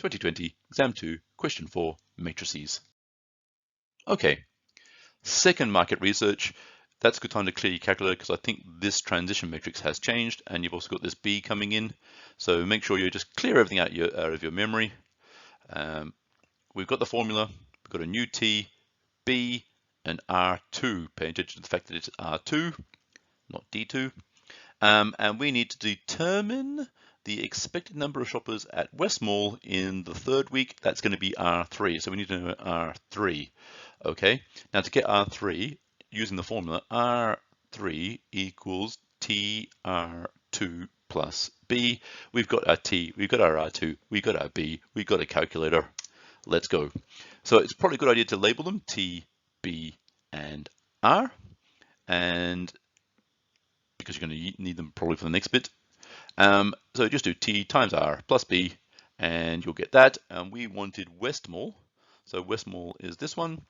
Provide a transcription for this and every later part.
2020 Exam 2, Question 4, Matrices. Okay, second market research. That's a good time to clear your calculator because I think this transition matrix has changed and you've also got this B coming in. So make sure you just clear everything out of your memory. We've got the formula, we've got a new T, B, and R2. Pay attention to the fact that it's R2, not D2. And we need to determine the expected number of shoppers at West Mall in the third week. That's going to be R3. So we need to know R3. Okay. Now to get R3, using the formula, R3 equals TR2 plus B. We've got our T, we've got our R2, we've got our B, we've got a calculator. Let's go. So it's probably a good idea to label them T, B, and R. And because you're going to need them probably for the next bit. So just do T times R plus B, and you'll get that. And we wanted West Mall. So West Mall is this one.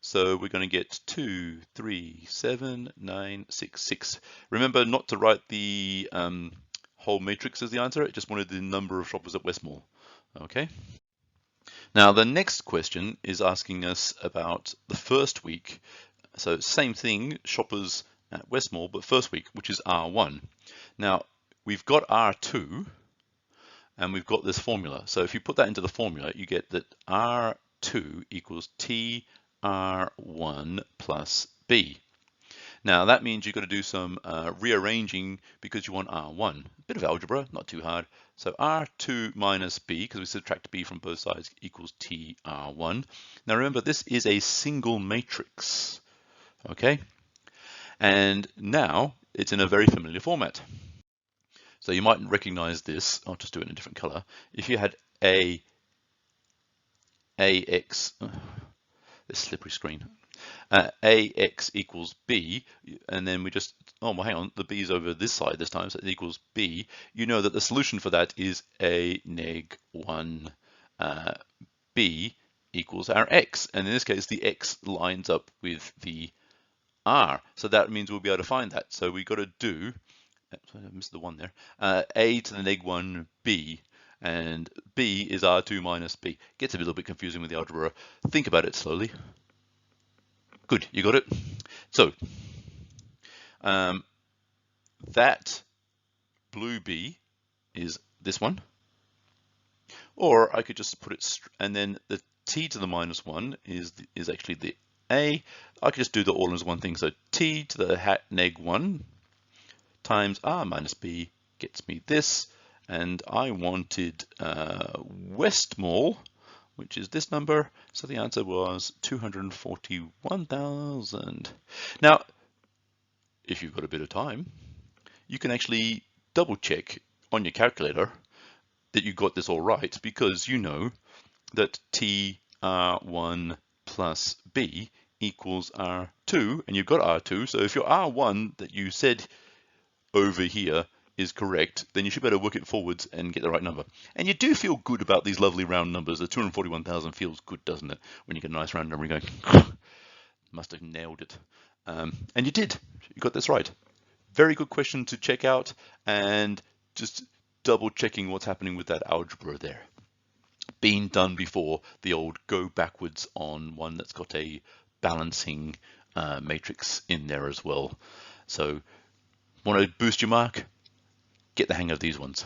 So we're going to get 2, 3, 7, 9, 6, 6. Remember not to write the whole matrix as the answer. It just wanted the number of shoppers at West Mall. Okay. Now the next question is asking us about the first week. So same thing, shoppers at West Mall, but first week, which is R1. Now we've got R2 and we've got this formula. So if you put that into the formula, you get that R2 equals TR1 plus B. Now that means you've got to do some rearranging because you want R1. A bit of algebra, not too hard. So R2 minus B, because we subtract B from both sides, equals TR1. Now remember, this is a single matrix, okay? And now it's in a very familiar format. So you might recognize this. I'll just do it in a different color. If you had AX, this slippery screen, AX equals B, and then we just, oh, well, hang on, the B is over this side this time, so it equals B. You know that the solution for that is A neg 1 B equals our X. And in this case, the X lines up with the R. So that means we'll be able to find that. So we got to do, I missed the one there, A to the neg 1 B, and B is R2 minus B. Gets a little bit confusing with the algebra. Think about it slowly. Good, you got it. So that blue B is this one, or I could just put it, and then the T to the minus 1 is actually the A. I could just do the all as one thing. So T to the hat neg 1 times R minus B gets me this. And I wanted West Mall, which is this number. So the answer was 241,000. Now, if you've got a bit of time, you can actually double check on your calculator that you got this all right, because you know that TR1 plus B equals R2, and you've got R2. So if your R1 that you said over here is correct, then you should be able to work it forwards and get the right number. And you do feel good about these lovely round numbers. The 241,000 feels good, doesn't it? When you get a nice round number, you go, must have nailed it. And you did. You got this right. Very good question to check out, and just double checking what's happening with that algebra there. Been done before, the old go backwards on one that's got a balancing matrix in there as well. So want to boost your mark? Get the hang of these ones.